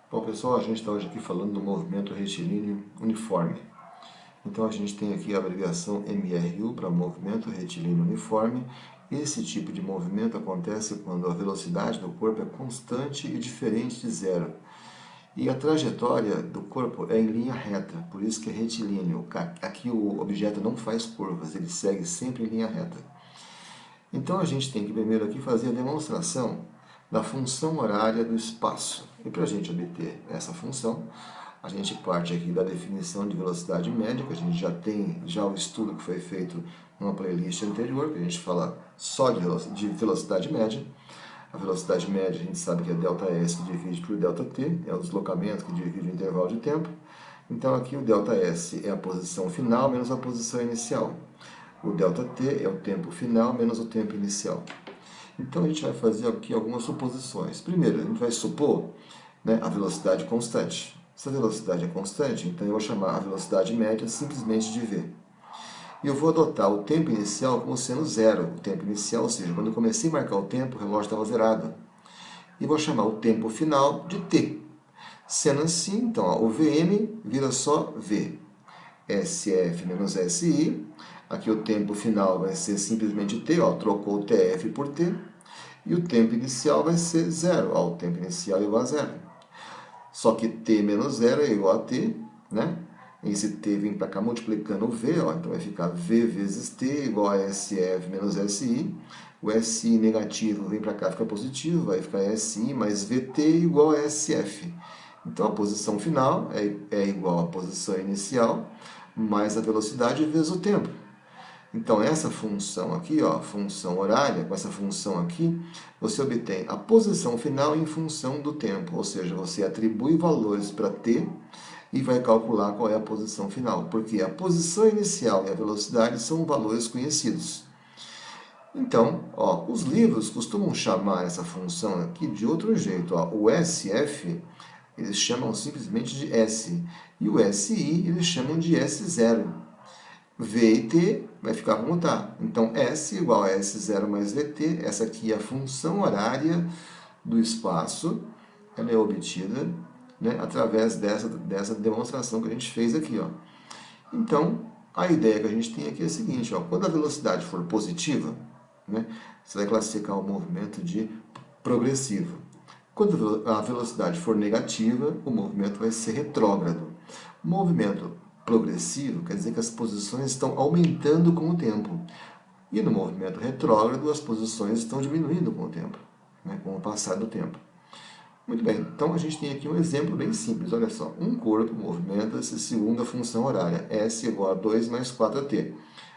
Bom, pessoal, a gente está hoje aqui falando do movimento retilíneo uniforme. Então, a gente tem aqui a abreviação MRU para movimento retilíneo uniforme. Esse tipo de movimento acontece quando a velocidade do corpo é constante e diferente de zero. E a trajetória do corpo é em linha reta, por isso que é retilíneo. Aqui o objeto não faz curvas, ele segue sempre em linha reta. Então a gente tem que primeiro aqui fazer a demonstração da função horária do espaço. E para a gente obter essa função, a gente parte aqui da definição de velocidade média, que a gente já tem o estudo que foi feito numa playlist anterior, que a gente fala só de velocidade média. A velocidade média a gente sabe que é ΔS que divide por ΔT, é o deslocamento que divide o intervalo de tempo. Então aqui o ΔS é a posição final menos a posição inicial. O ΔT é o tempo final menos o tempo inicial. Então a gente vai fazer aqui algumas suposições. Primeiro, a gente vai supor, né, a velocidade constante. Se a velocidade é constante, então eu vou chamar a velocidade média simplesmente de v. E eu vou adotar o tempo inicial como sendo zero. O tempo inicial, ou seja, quando eu comecei a marcar o tempo, o relógio estava zerado. E vou chamar o tempo final de t. Sendo assim, então, ó, o Vm vira só v. SF menos SI. Aqui o tempo final vai ser simplesmente t, ó, trocou o TF por t. E o tempo inicial vai ser zero, ó, o tempo inicial é igual a zero. Só que t menos zero é igual a t, né? Esse t vem para cá multiplicando o v, ó, então vai ficar v vezes t igual a SF menos SI. O SI negativo vem para cá, fica positivo, vai ficar SI mais VT igual a SF. Então a posição final é igual à posição inicial, mais a velocidade vezes o tempo. Então essa função aqui, ó, função horária, com essa função aqui, você obtém a posição final em função do tempo, ou seja, você atribui valores para t e vai calcular qual é a posição final, porque a posição inicial e a velocidade são valores conhecidos. Então, ó, os livros costumam chamar essa função aqui de outro jeito. Ó. O SF eles chamam simplesmente de S, e o SI eles chamam de S0. V e T vai ficar como está. Então, S igual a S0 mais VT, essa aqui é a função horária do espaço, ela é obtida, né, através dessa demonstração que a gente fez aqui. Ó. Então, a ideia que a gente tem aqui é a seguinte, ó, quando a velocidade for positiva, né, você vai classificar o movimento de progressivo. Quando a velocidade for negativa, o movimento vai ser retrógrado. O movimento progressivo quer dizer que as posições estão aumentando com o tempo. E no movimento retrógrado, as posições estão diminuindo com o tempo, né, com o passar do tempo. Muito bem, então a gente tem aqui um exemplo bem simples. Olha só, um corpo movimenta-se segundo a função horária, S igual a 2 mais 4t.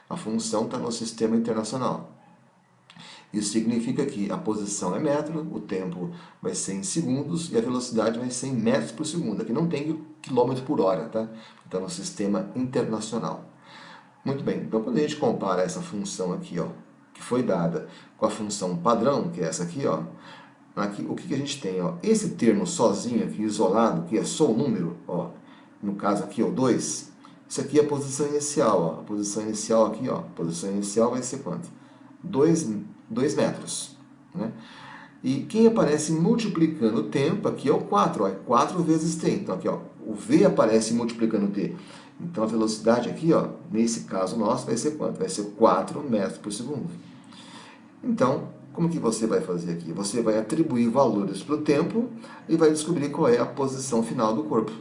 A função está no sistema internacional. Isso significa que a posição é metro, o tempo vai ser em segundos e a velocidade vai ser em metros por segundo. Aqui não tem quilômetro por hora, tá? Então, no sistema internacional. Muito bem, então quando a gente compara essa função aqui, ó, que foi dada com a função padrão, que é essa aqui, ó, aqui, o que a gente tem? Ó, esse termo sozinho aqui, isolado, que é só o número, ó, no caso aqui, o 2, isso aqui é a posição inicial. Ó, a posição inicial aqui, ó, a posição inicial vai ser quanto? 2 metros. Né? E quem aparece multiplicando o tempo aqui é o 4, ó, é 4 vezes t. Então aqui, ó, o v aparece multiplicando t. Então a velocidade aqui, ó, nesse caso nosso, vai ser quanto? Vai ser 4 metros por segundo. Então, como que você vai fazer aqui? Você vai atribuir valores para o tempo e vai descobrir qual é a posição final do corpo.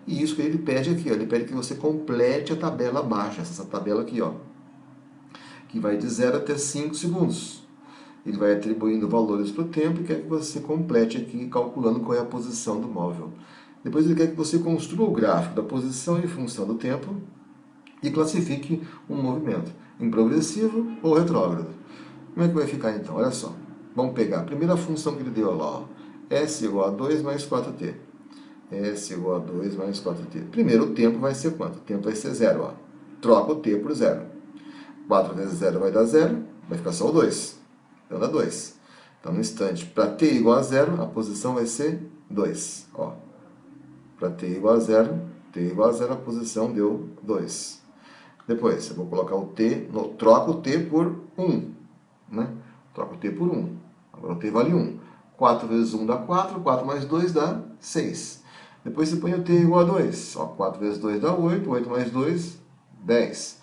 E isso que ele pede aqui, ó, ele pede que você complete a tabela abaixo, essa tabela aqui, ó, que vai de 0 até 5 segundos. Ele vai atribuindo valores para o tempo e quer que você complete aqui calculando qual é a posição do móvel. Depois ele quer que você construa o gráfico da posição em função do tempo e classifique um movimento em progressivo ou retrógrado. Como é que vai ficar então? Olha só. Vamos pegar a primeira função que ele deu lá, ó. S igual a 2 mais 4t. S igual a 2 mais 4t. Primeiro o tempo vai ser quanto? O tempo vai ser 0. Ó. Troca o t por 0. 4 vezes 0 vai dar 0, vai ficar só o 2. Então dá 2. Então no instante, para t igual a 0, a posição vai ser 2. Para t igual a 0, a posição deu 2. Depois, eu vou colocar o t, troco o t por 1. Né? Troco o t por 1. Agora o t vale 1. 4 vezes 1 dá 4, 4 mais 2 dá 6. Depois você põe o t igual a 2. Ó, 4 vezes 2 dá 8, 8 mais 2, 10.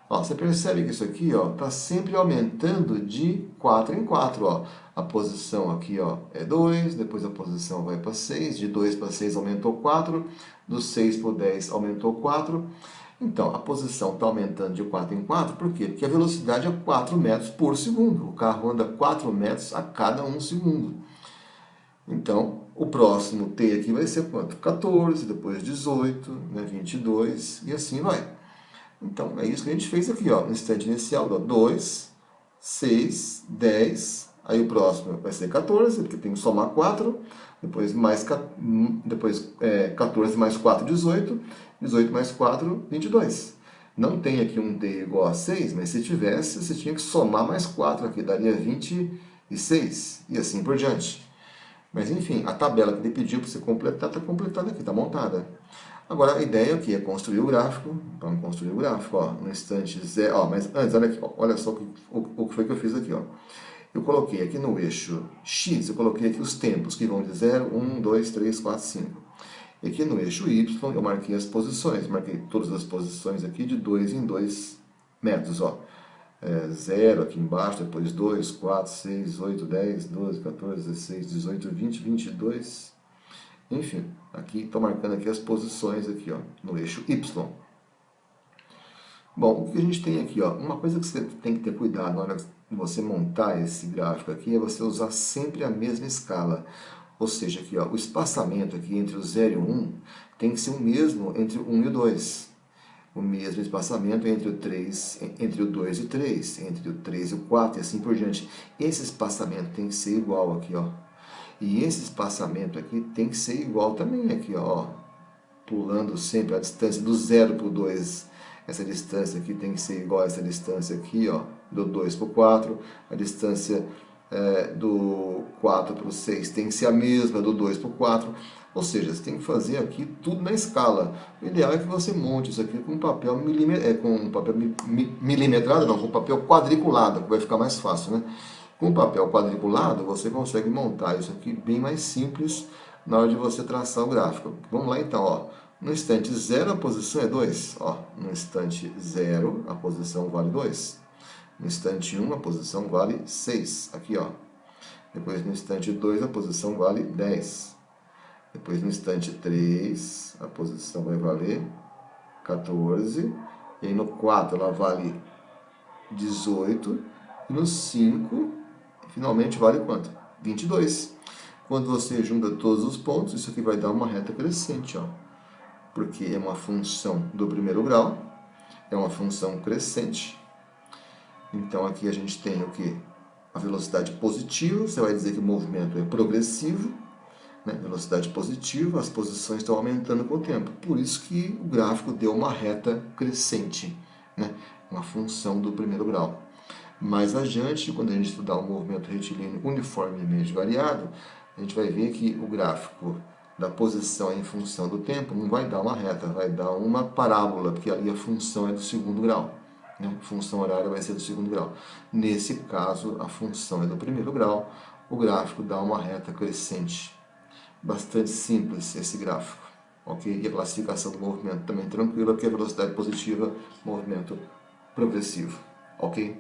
Ó, você percebe que isso aqui está sempre aumentando de 4 em 4. Ó. A posição aqui é 2, depois a posição vai para 6, de 2 para 6 aumentou 4, do 6 para o 10 aumentou 4. Então, a posição está aumentando de 4 em 4, por quê? Porque a velocidade é 4 metros por segundo. O carro anda 4 metros a cada 1 segundo. Então, o próximo t aqui vai ser quanto? 14, depois 18, 22 e assim vai. Então, é isso que a gente fez aqui, ó, no instante inicial, 2, 6, 10, aí o próximo vai ser 14, porque tem que somar 4, depois 14 mais 4, 18, 18 mais 4, 22. Não tem aqui um t igual a 6, mas se tivesse, você tinha que somar mais 4 aqui, daria 26, e assim por diante. Mas enfim, a tabela que ele pediu para você completar, está completada aqui, está montada. Agora, a ideia aqui é construir o gráfico. Vamos construir o gráfico, ó, no instante zero. Ó, mas antes, olha aqui, ó, olha só o que foi que eu fiz aqui. Ó. Eu coloquei aqui no eixo X, eu coloquei aqui os tempos, que vão de 0, 1, 2, 3, 4, 5. E aqui no eixo Y, eu marquei as posições. Marquei todas as posições aqui de 2 em 2 metros. Ó. 0 aqui embaixo, depois 2, 4, 6, 8, 10, 12, 14, 16, 18, 20, 22... Enfim, aqui estou marcando aqui as posições aqui, ó, no eixo Y. Bom, o que a gente tem aqui, ó, uma coisa que você tem que ter cuidado na hora de você montar esse gráfico aqui é você usar sempre a mesma escala. Ou seja, aqui, ó, o espaçamento aqui entre o 0 e o 1 tem que ser o mesmo entre o 1 e o 2. O mesmo espaçamento entre o 3, entre o 2 e o 3, entre o 3 e o 4 e assim por diante. Esse espaçamento tem que ser igual aqui, ó. E esse espaçamento aqui tem que ser igual também aqui, ó. Pulando sempre a distância do 0 para o 2. Essa distância aqui tem que ser igual a essa distância aqui, ó. Do 2 para o 4. A distância do 4 para o 6 tem que ser a mesma do 2 para o 4. Ou seja, você tem que fazer aqui tudo na escala. O ideal é que você monte isso aqui com papel milimetrado, não, com papel quadriculado, que vai ficar mais fácil, né? Com papel quadriculado, você consegue montar isso aqui bem mais simples na hora de você traçar o gráfico. Vamos lá então, ó. No instante 0 a posição é 2. Ó. No instante 0 a posição vale 2. No instante 1 a posição vale 6. Aqui, ó. Depois no instante 2 a posição vale 10. Depois no instante 3 a posição vai valer 14. E aí no 4 ela vale 18. E no 5... finalmente vale quanto? 22. Quando você junta todos os pontos, isso aqui vai dar uma reta crescente, ó. Porque é uma função do primeiro grau, é uma função crescente. Então aqui a gente tem o que? A velocidade positiva, você vai dizer que o movimento é progressivo, né? Velocidade positiva, as posições estão aumentando com o tempo. Por isso que o gráfico deu uma reta crescente, né? Uma função do primeiro grau. Mais adiante, quando a gente estudar o movimento retilíneo uniformemente variado, a gente vai ver que o gráfico da posição em função do tempo não vai dar uma reta, vai dar uma parábola, porque ali a função é do segundo grau. Né? A função horária vai ser do segundo grau. Nesse caso, a função é do primeiro grau, o gráfico dá uma reta crescente. Bastante simples esse gráfico. Okay? E a classificação do movimento também tranquila, porque a velocidade positiva, movimento progressivo. Ok?